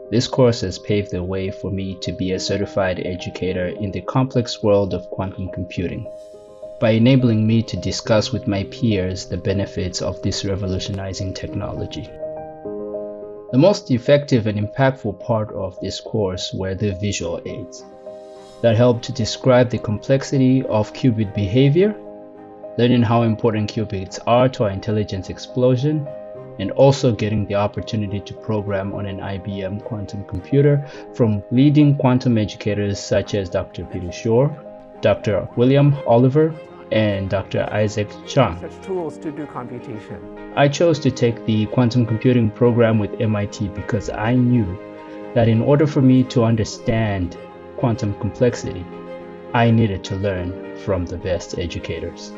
This course has paved the way for me to be a certified educator in the complex world of quantum computing, by enabling me to discuss with my peers the benefits of this revolutionizing technology. The most effective and impactful part of this course were the visual aids that helped to describe the complexity of qubit behavior, learning how important qubits are to our intelligence explosion, and also getting the opportunity to program on an IBM quantum computer from leading quantum educators such as Dr. Peter Shore, Dr. William Oliver, and Dr. Isaac Chung. Such tools to do computation. I chose to take the quantum computing program with MIT because I knew that in order for me to understand quantum complexity, I needed to learn from the best educators.